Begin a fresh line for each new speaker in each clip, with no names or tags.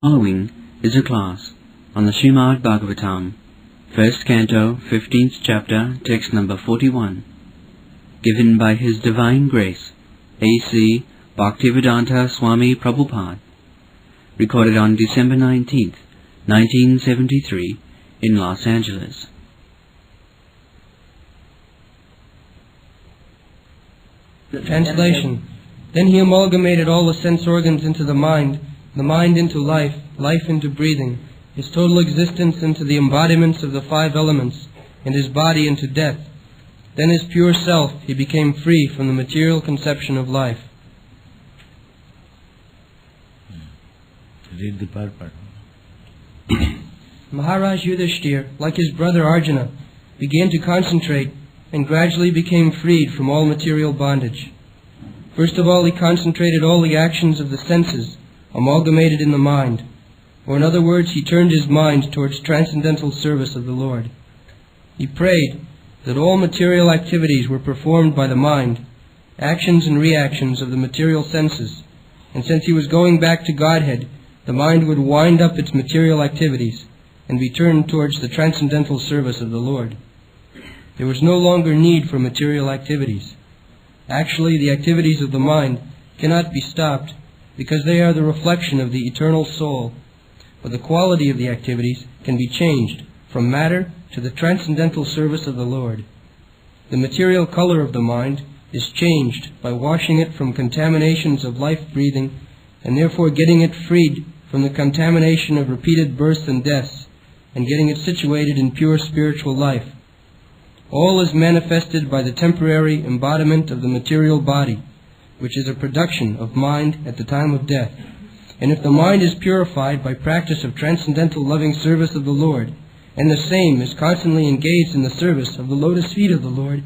Following is a class on the Srimad Bhagavatam, first canto, 15th chapter, text number 41, given by His Divine Grace, A.C. Bhaktivedanta Swami Prabhupada, recorded on December 19th, 1973, in Los Angeles.
Translation. Then he amalgamated all the sense organs into the mind into life, life into breathing, his total existence into the embodiments of the five elements, and his body into death. Then as pure self he became free from the material conception of life.
Read the purport.
Maharaj Yudhishthir, like his brother Arjuna, began to concentrate and gradually became freed from all material bondage. First of all, he concentrated all the actions of the senses, amalgamated in the mind, or in other words, he turned his mind towards transcendental service of the Lord. He prayed that all material activities were performed by the mind, actions and reactions of the material senses, and since he was going back to Godhead, the mind would wind up its material activities and be turned towards the transcendental service of the Lord. There was no longer need for material activities. Actually, the activities of the mind cannot be stopped because they are the reflection of the eternal soul, but the quality of the activities can be changed from matter to the transcendental service of the Lord. The material color of the mind is changed by washing it from contaminations of life-breathing and therefore getting it freed from the contamination of repeated births and deaths and getting it situated in pure spiritual life. All is manifested by the temporary embodiment of the material body, which is a production of mind at the time of death. And if the mind is purified by practice of transcendental loving service of the Lord, and the same is constantly engaged in the service of the lotus feet of the Lord,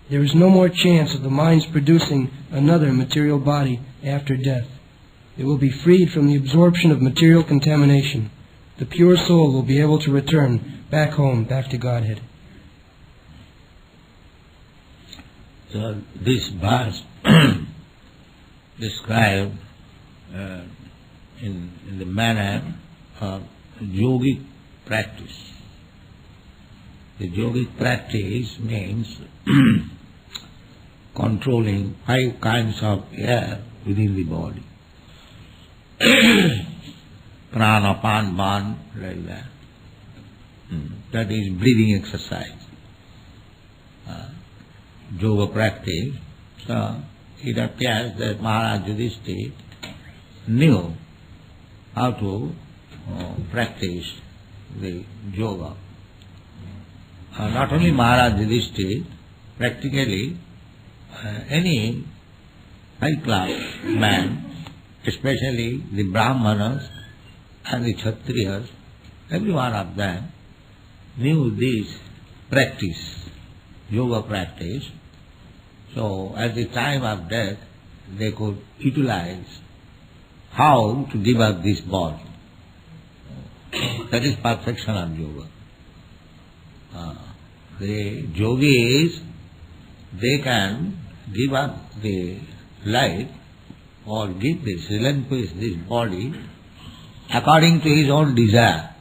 there is no more chance of the mind's producing another material body after death. It will be freed from the absorption of material contamination. The pure soul will be able to return back home, back to Godhead.
So this verse described in the manner of yogic practice. The yogic practice means controlling 5 kinds of air within the body. Prana, pan, man, like that. That is breathing exercise. Yoga practice. So it appears that Maharaj Yudhishthira knew how to practice the yoga. Not only Maharaj Yudhishthira, practically any high-class man, especially the Brahmanas and the Kshatriyas, every one of them knew this practice, yoga practice. So at the time of death, they could utilize how to give up this body. That is perfection of yoga. The yogis, they can give up the life or give this, relinquish this body according to his own desire,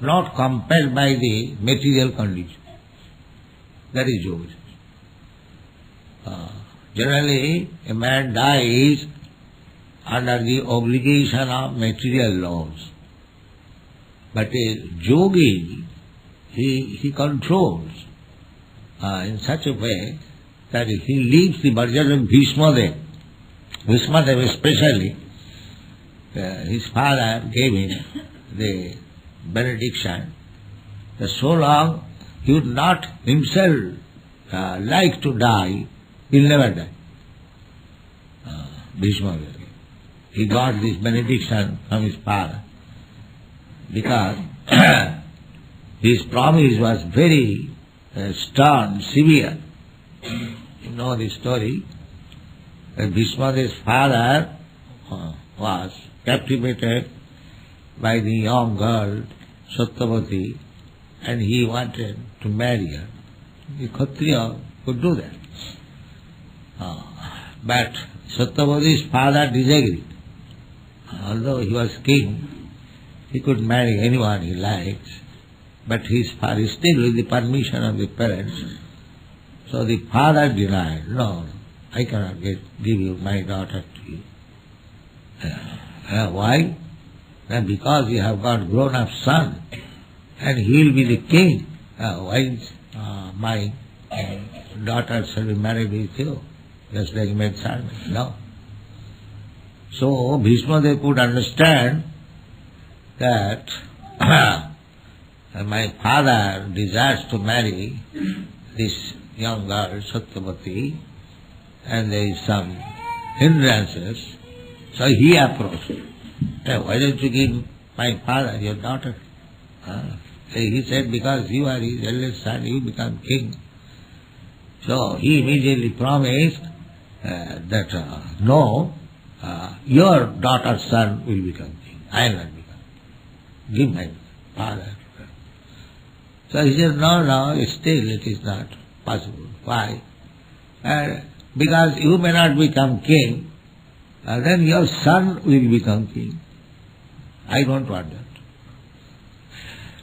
not compelled by the material condition. That is yoga. Generally, a man dies under the obligation of material laws. But a yogi, he controls in such a way that he leaves the burden of Bhishmadev. Bhishmadev especially, his father gave him the benediction that so long he would not himself like to die, he will never die. Bhishmadev. He got this benediction from his father because his promise was very stern, severe. You know the story that Bhishmadev's father was captivated by the young girl Satyavati and he wanted to marry her. The Kshatriya could do that. But Satyavati's father disagreed. Although he was king, he could marry anyone he likes, but his father, still with the permission of the parents. So the father denied, no, I cannot give you my daughter to you. Why? Because you have got grown-up son, and he will be the king. Why my daughter shall be married with you? Just like maid servant. No. So Bhishma, they could understand that my father desires to marry this young girl, Satyavati, and there is some hindrances. So he approached. Why don't you give my father your daughter? He said, because you are his eldest son, you become king. So he immediately promised that no, your daughter's son will become king. I will not become. Give my father. So he said, no, still it is not possible. Why? Because you may not become king, then your son will become king. I don't want that.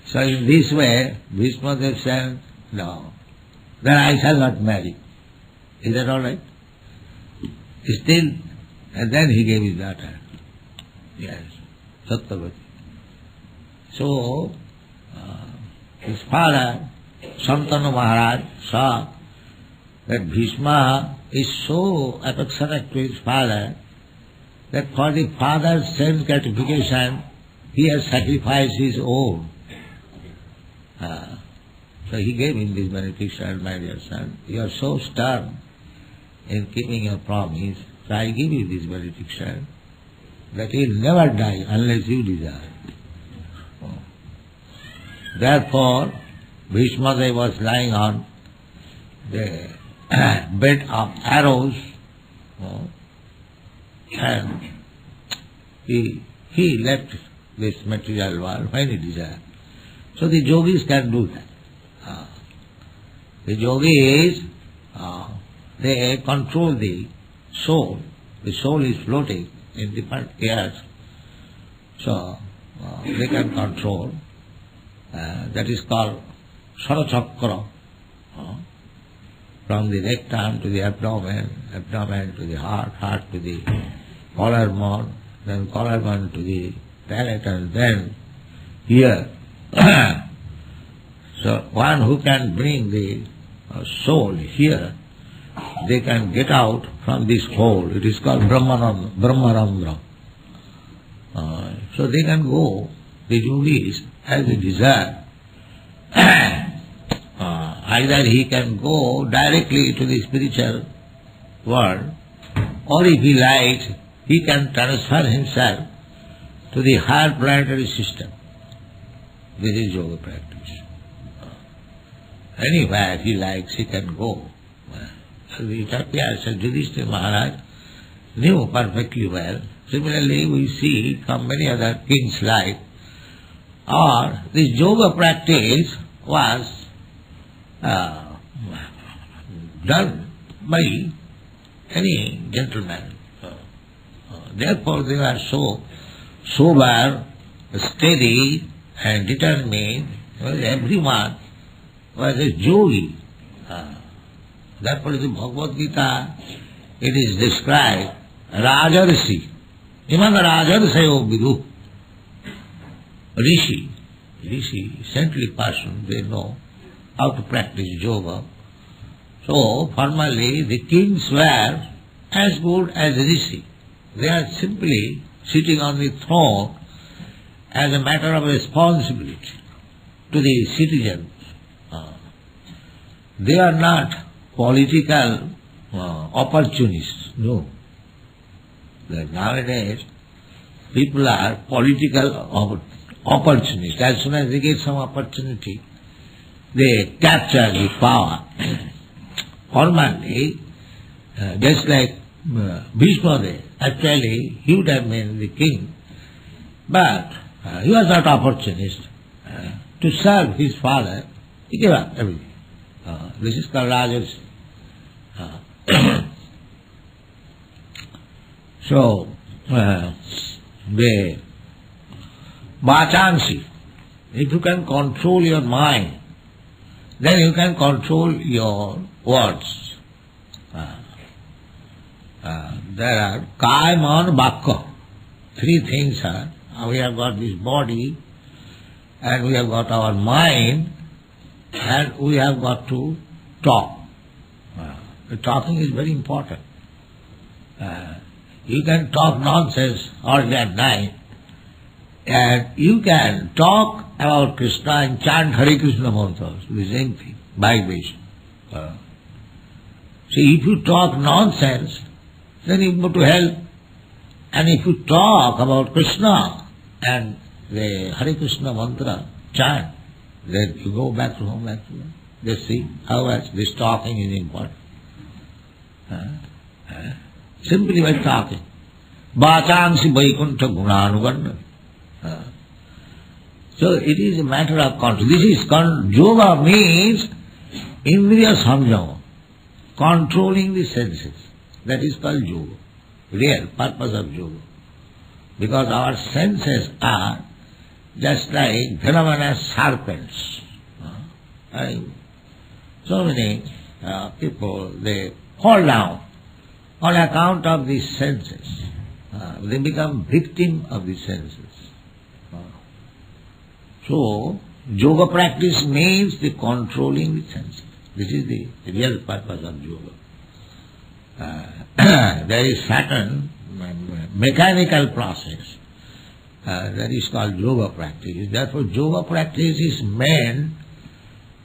So in this way, Bhishma said, no, then I shall not marry. Is that all right? Still, and then he gave his daughter. Yes, Satyavati. So, his father, Santanu Maharaj, saw that Bhishma is so affectionate to his father that for the father's same gratification, he has sacrificed his own. So he gave him this benediction, my dear son. You are so stern in keeping your promise, so I give you this benediction that he will never die unless you desire. Therefore, Bhishma was lying on the bed of arrows, and he left this material world when he desired. So the yogis can do that. The yogis, they control the soul. The soul is floating in different airs. So they can control. That is called Sarachakra. From the rectum to the abdomen, abdomen to the heart, heart to the collarbone, then collarbone to the palate, and then here. So one who can bring the soul here, they can get out from this hole. It is called Brahmarandra. So they can go, the yogis, as they desire. Either he can go directly to the spiritual world, or if he likes, he can transfer himself to the higher planetary system. This is yoga practice. Anywhere he likes, he can go. It appears that Yudhishthira Maharaj knew perfectly well. Similarly, we see from many other kings' life, or this yoga practice was done by any gentleman. Therefore, they were so sober, steady, and determined. Everyone was a yogi. Therefore, in the Bhagavad Gita, it is described Rajarsi. Even the Rajarsayo Vidu. Rishi, saintly person, they know how to practice yoga. So, formerly, the kings were as good as Rishi. They are simply sitting on the throne as a matter of responsibility to the citizens. They are not political opportunists, no. Nowadays, people are political opportunists. As soon as they get some opportunity, they capture the power. Formerly, just like Bhishma, actually he would have been the king, but he was not opportunist. To serve his father, he gave up everything. This is called Rajas. So, Vachansi. If you can control your mind, then you can control your words. There are kaya, man, vakka. Three things are. We have got this body, and we have got our mind, and we have got to talk. The talking is very important. You can talk nonsense all day and night, and you can talk about Krishna and chant Hare Krishna mantras, the same thing, vibration. See, if you talk nonsense, then you go to hell. And if you talk about Krishna and the Hare Krishna mantra chant, then you go back to home, Just see how much this talking is important. Simply by talking. Vachansi Vaikuntha Gunanugarna. So it is a matter of control. This is yoga means indriya samyama, controlling the senses. That is called yoga. Real purpose of yoga. Because our senses are just like venomous serpents. So many people, they fall down on account of these senses. They become victim of the senses. So, yoga practice means the controlling the senses. This is the real purpose of yoga. There is certain mechanical process that is called yoga practice. Therefore, yoga practice is meant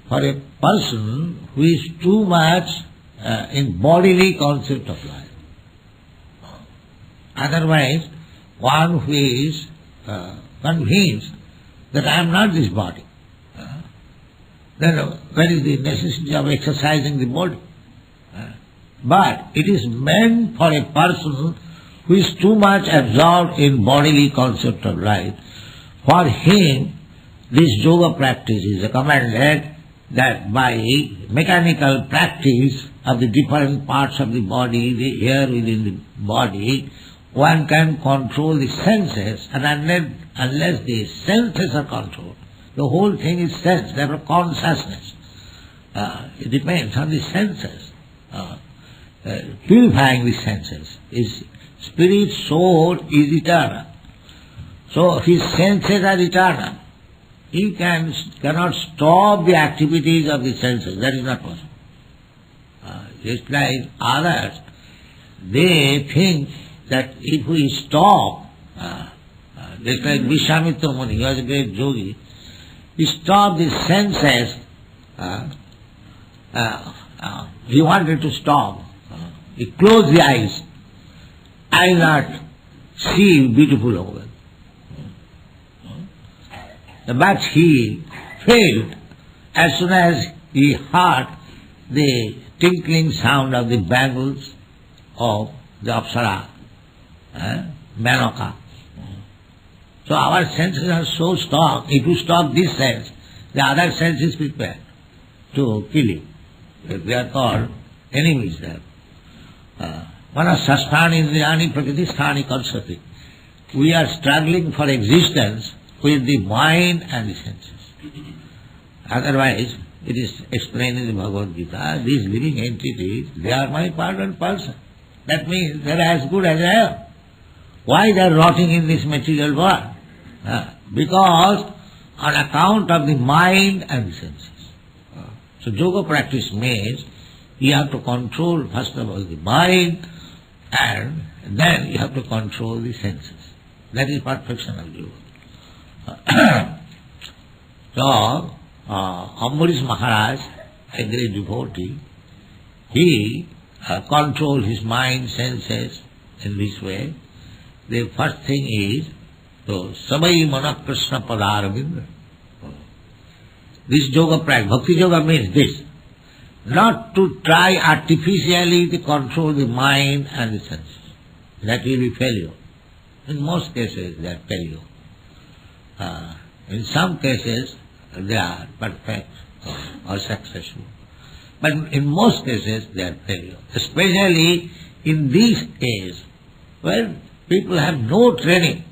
for a person who is too much in bodily concept of life. Otherwise, one who is convinced that I am not this body, then where is the necessity of exercising the body? But it is meant for a person who is too much absorbed in bodily concept of life. For him, this yoga practice is recommended, that by mechanical practice of the different parts of the body, the air within the body, one can control the senses, and unless the senses are controlled, the whole thing is sense, therefore consciousness. It depends on the senses. Purifying the senses. His spirit soul is eternal. So his senses are eternal. He cannot stop the activities of the senses. That is not possible. Just like others, they think that if we stop, just like Vishwamitra Muni, he was a great yogi, he stopped the senses, he wanted to stop. He closed the eyes. I will not see beautiful woman. But he failed as soon as he heard the tinkling sound of the bangles of the Apsara, Manoka. So our senses are so stopped. If you stop this sense, the other sense is prepared to kill you. They are called enemies there. Mana sasthani indriyani prakritisthani karsati. We are struggling for existence with the mind and the senses. Otherwise, it is explained in the Bhagavad Gita, these living entities, they are my part and parcel. That means they are as good as I am. Why they are rotting in this material world? Because on account of the mind and the senses. So yoga practice means you have to control first of all the mind, and then you have to control the senses. That is perfection of yoga. So, Ambarish Maharaj, a great devotee, he controlled his mind, senses in this way. The first thing is, so, Sabai Mana Krishna Padaravinda. This yoga practice, bhakti yoga means this, not to try artificially to control the mind and the senses. That will be failure. In most cases, they are failure. In some cases, they are perfect or successful. But in most cases, they are failure. Especially in these days, where people have no training.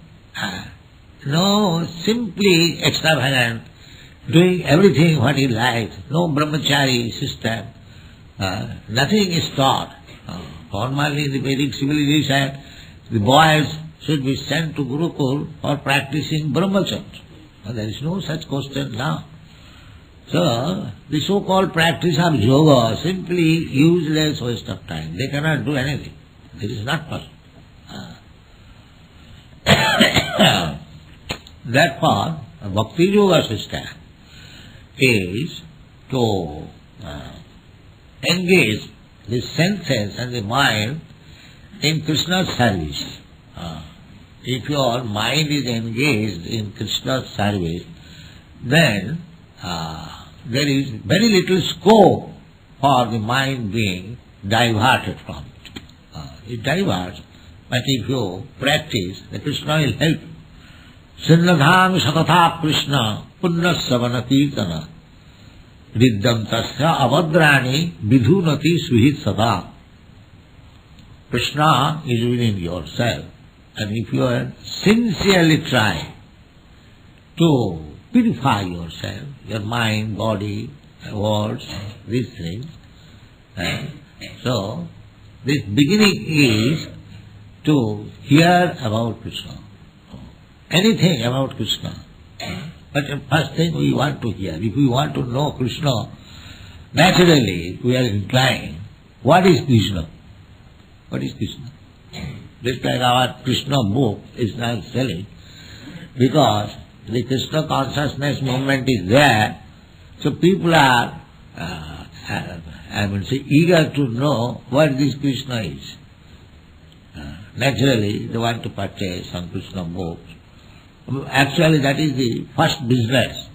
no simply extravagant, doing everything what he likes, no brahmachari system, nothing is taught. Formally in the Vedic civilization, the boys should be sent to Gurukul for practicing brahmacharya. There is no such question now. So, the so-called practice of yoga, simply useless waste of time. They cannot do anything. It is not possible. Therefore, a bhakti yoga system is to engage the senses and the mind in Krishna's service. If your mind is engaged in Krishna's service, then there is very little scope for the mind being diverted from it. It diverts, but if you practice, the Krishna will help you. Sinnadhang satatha Krishna punnasavana kirtana riddham tasya avadrani vidhunati suhit sada. Krishna is within yourself, and if you are sincerely trying to purify yourself, your mind, body, words, these things, so this beginning is to hear about Krishna, anything about Krishna. But the first thing we want to hear, if we want to know Krishna, naturally we are inclined, what is Krishna? What is Krishna? Just like our Krishna book is now selling, because the Krishna consciousness movement is there, so people are, eager to know what this Krishna is. Naturally, they want to purchase some Krishna books. Actually, that is the first business.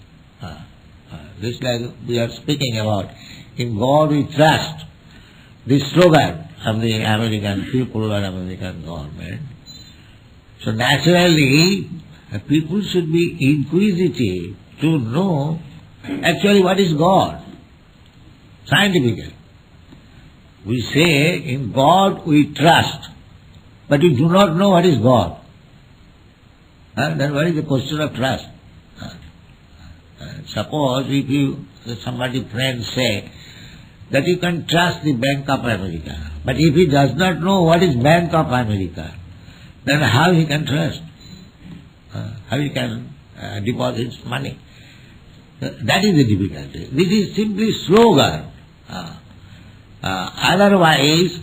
Just like we are speaking about, in God we trust, this slogan of the American people and American government. So naturally, people should be inquisitive to know actually what is God, scientifically. We say in God we trust, but we do not know what is God. Then what is the question of trust? Suppose if somebody friends say that you can trust the Bank of America, but if he does not know what is Bank of America, then how he can trust? How he can deposit money? That is the difficulty. This is simply slogan. Otherwise,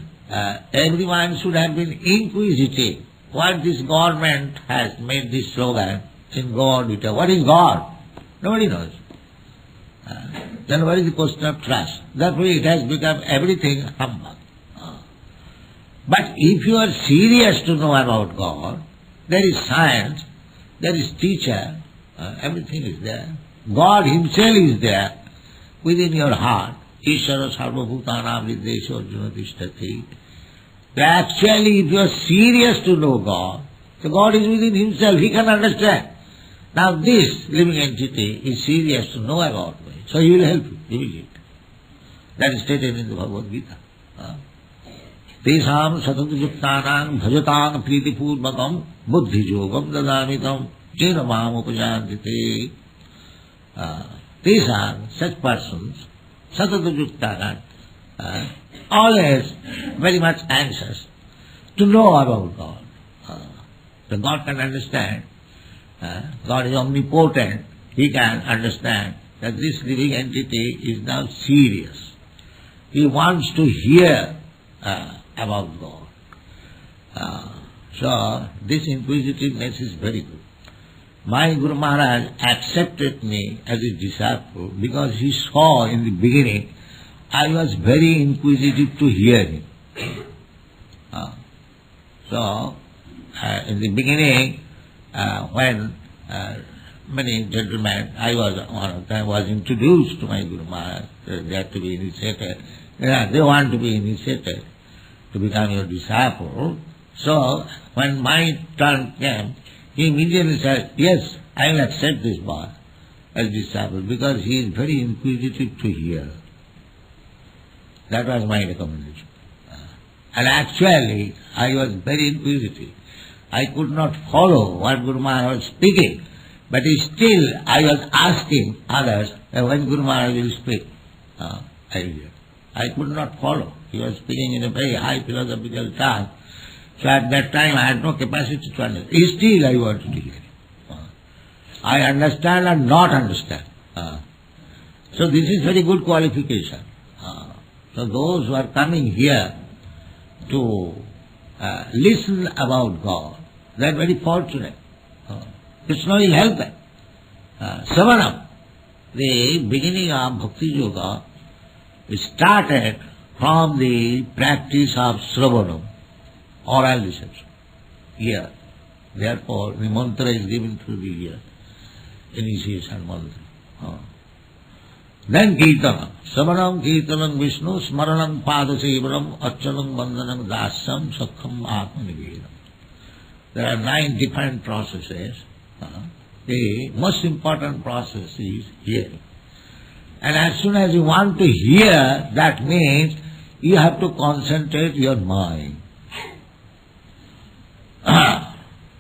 everyone should have been inquisitive. What this government has made this slogan in God. What is God? Nobody knows. Then what is the question of trust? Therefore it has become everything humbug. But if you are serious to know about God, there is science, there is teacher, everything is there. God himself is there within your heart. Ishvara sarvabhutanam viddesho arjuna tishtati. Actually, if you are serious to know God, so God is within himself, he can understand. Now this living entity is serious to know about me, so he will help you, he will get. That is stated in the Bhagavad Gita. Tesam satatujuktanam bhajatam pritipurvakam buddhijogam dadamitam jena mam upajantite. Tesam, such persons, satatujuktanam, always very much anxious to know about God. So God can understand. God is omnipotent. He can understand that this living entity is now serious. He wants to hear about God. So this inquisitiveness is very good. My Guru Maharaj accepted me as his disciple because he saw in the beginning I was very inquisitive to hear him. So, in the beginning, when many gentlemen, I was one of them, was introduced to my Guru Maharaj, they had to be initiated. They want to be initiated to become your disciple. So, when my turn came, he immediately said, yes, I will accept this boy as disciple because he is very inquisitive to hear. That was my recommendation. And actually, I was very inquisitive. I could not follow what Guru Maharaj was speaking, but still I was asking others when Guru Maharaj will speak. I could not follow. He was speaking in a very high philosophical term. So at that time I had no capacity to understand. Still I wanted to hear. I understand and not understand. So this is very good qualification. So those who are coming here to listen about God, they are very fortunate. Krishna will help them. Savanam, the beginning of Bhakti Yoga, started from the practice of Sravanam, oral reception, ear. Therefore, the mantra is given through the ear, initiation mantra. Then Kirtanam, Savanam, Kirtanam, Vishnu, Smaranam, Padasevaram, Achanam, Vandanam, Dasam, Sakham, Atmanivedam. There are 9 different processes. The most important process is hearing. And as soon as you want to hear, that means you have to concentrate your mind.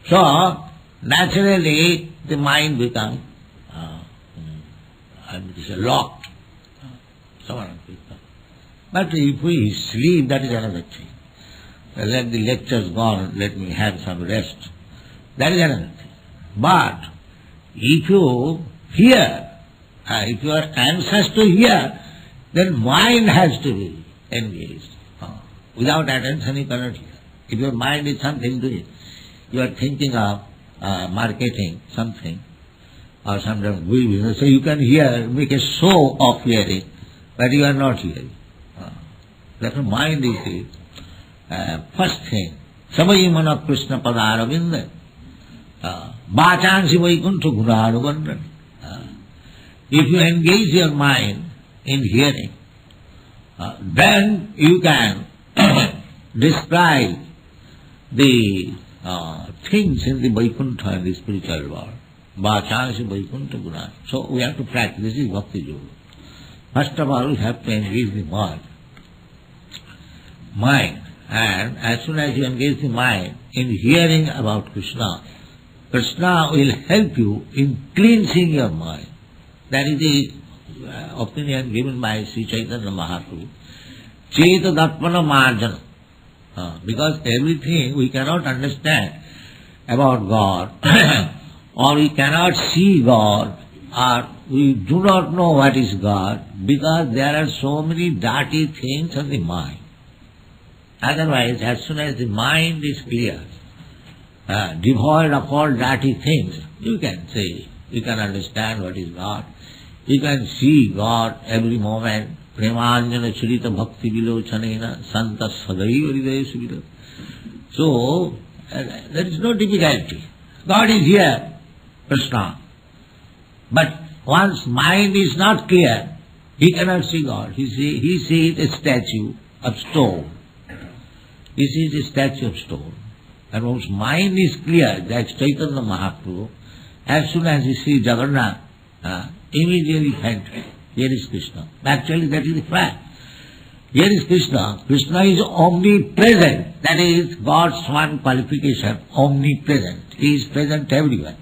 So, naturally, the mind becomes locked. But if we sleep, that is another thing. Let the lectures go on, let me have some rest. That is another thing. But if you hear, if you are anxious to hear, then mind has to be engaged. Without attention you cannot hear. If your mind is something doing, you are thinking of marketing something or sometimes business, so you can hear, make a show of hearing, but you are not hearing. Therefore mind is the first thing. Samai mana Krishna padaravinda. Bachansi vaikuntha gunanubandan. If you engage your mind in hearing, then you can describe the things in the Vaikuntha, in the spiritual world. Bachansi vaikuntha guna. So we have to practice. This is Bhakti Yoga. First of all, we have to engage the mind. And as soon as you engage the mind in hearing about Krishna, Krishna will help you in cleansing your mind. That is the opinion given by Sri Chaitanya Mahaprabhu. Cheta Datmana Marjana. Because everything we cannot understand about God, or we cannot see God, or we do not know what is God, because there are so many dirty things in the mind. Otherwise, as soon as the mind is clear, devoid of all dirty things, you can say, you can understand what is God. You can see God every moment. Premanjana chirita bhakti vilochanena santa sadaiva hridaya suvira. So, there is no difficulty. God is here, Krishna. But once mind is not clear, he cannot see God. He sees a statue of stone. He sees a statue of stone. And once mind is clear, that Chaitanya Mahaprabhu, as soon as he sees Jagannath, immediately thanked him. Here is Krishna. Actually, that is the fact. Here is Krishna. Krishna is omnipresent. That is God's one qualification, omnipresent. He is present everywhere.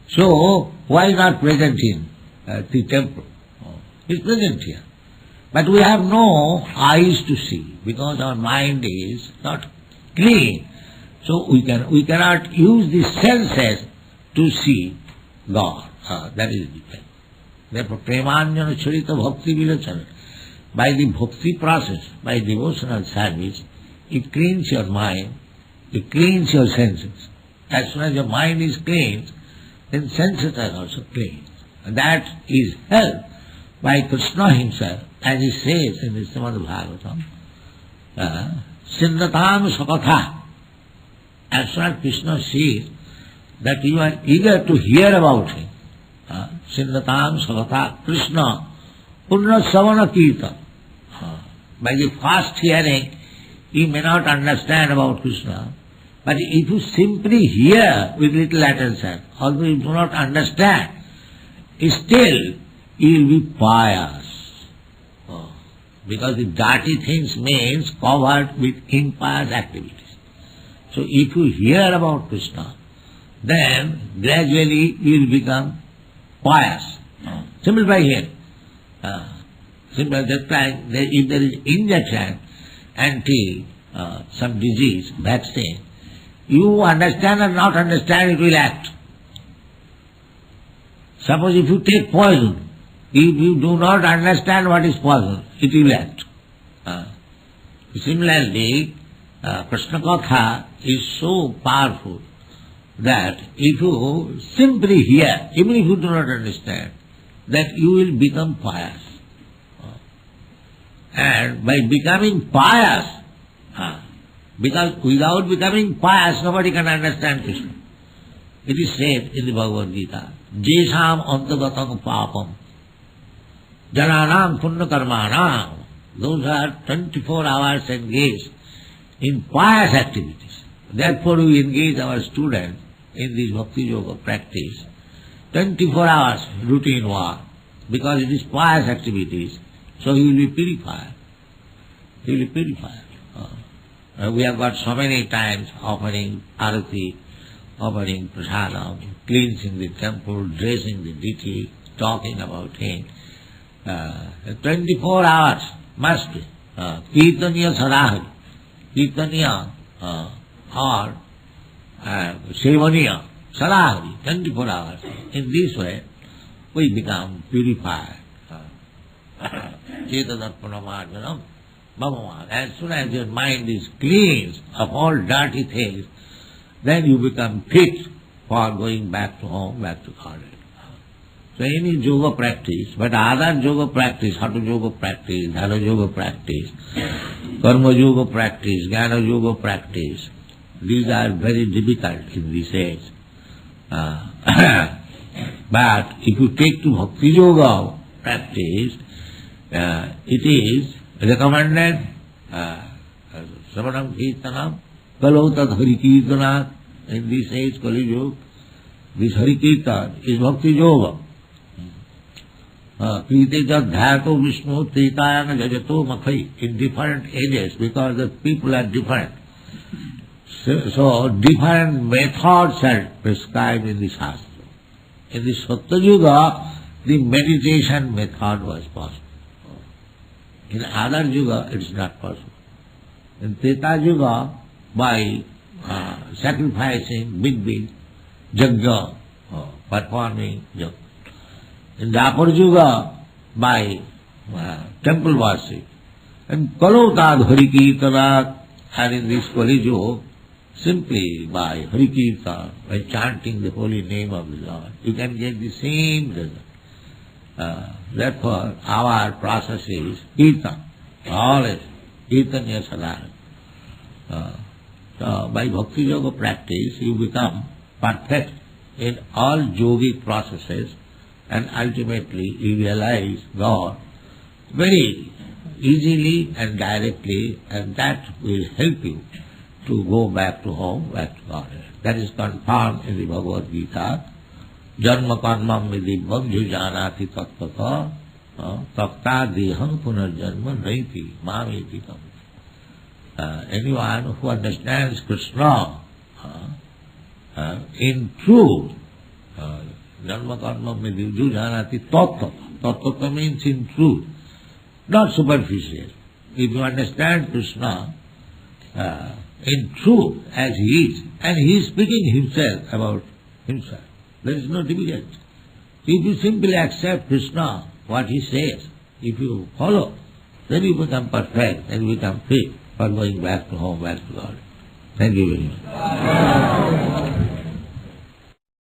So, why not present in the temple? He is present here. But we have no eyes to see, because our mind is not clean. So we cannot use the senses to see God. That is the thing. Therefore, premanjana charita bhakti vilachana. By the bhakti process, by devotional service, it cleans your mind, it cleans your senses. As soon as your mind is cleansed, then senses are also cleansed. And that is helped by Krishna himself, as he says in the Srimad Bhagavatam, Sinnatam Sakatha. As soon as Krishna sees that you are eager to hear about him, Sinnatam Sakatha Krishna Purna Savana Kirtan. By the fast hearing, you may not understand about Krishna, but if you simply hear with little attention, although you do not understand, still you will be pious. Because the dirty things means covered with impious activities. So if you hear about Krishna, then gradually you will become pious. Simple by hearing. Simple, just like if there is injection, anti some disease, vaccine, you understand or not understand, it will act. Suppose if you take poison, if you do not understand what is poison, it will act. Similarly, Krishna Katha is so powerful that if you simply hear, even if you do not understand, that you will become pious. And by becoming pious, because without becoming pious, nobody can understand Krishna. It is said in the Bhagavad Gita, Jesam antagatam papam, jananam punya karmanam. Those are 24 hours engaged in pious activities. Therefore we engage our students in this Bhakti Yoga practice. 24 hours routine work, because it is pious activities, so he will be purified. He will be purified. We have got so many times offering arati, offering prasadam, cleansing the temple, dressing the deity, talking about him. 24 hours must be. Kirtaniya sadahari. Kirtaniya or sevaniya sadahari. 24 hours. In this way, we become purified. Chetadattmanamarjanam bhavavan. As soon as your mind is cleansed of all dirty things, then you become fit for going back to home, back to God. So any yoga practice, but other yoga practice, hatha yoga practice, dhyana yoga practice, karma yoga practice, jnana yoga practice, these are very difficult in this age. But if you take to bhakti yoga practice, it is recommended, Savanam Kirtanam, Kalotat Hari Kirtanat, in this age, Kali Yuga, this Hari Kirtan is bhakti yoga. Krite jat dhyato Vishnu tritayana jajato makhai, in different ages, because the people are different. So different methods are prescribed in the Shastra. In the Satya Yuga, the meditation method was possible. In other Yuga, it is not possible. In Treta Yuga, by sacrificing big yajna, performing yajna. In Dwapar Yuga, by temple worship. And Kalotad Hari Kirtanat, and in this Kali Yuga, simply by Hari Kirtan, by chanting the holy name of the Lord, you can get the same result. Therefore, our process is Kirtan, always Kirtanya sadhana. So by Bhakti Yoga practice, you become perfect in all yogic processes, and ultimately you realize God very easily and directly, and that will help you to go back to home, back to God. That is confirmed in the Bhagavad Gita. Janma karmam vidibbam jujanati tattvata takta deham punarjanma naiti mameti tam. Anyone who understands Krishna in truth, janma karmam vidibbam jujanati tattvata. Tattvata means in truth, not superficial. If you understand Krishna in truth as he is, and he is speaking himself about himself, there is no difficulty. If you simply accept Krishna, what he says, if you follow, then you become perfect and you become fit for going back to home, back to God. Thank you very much.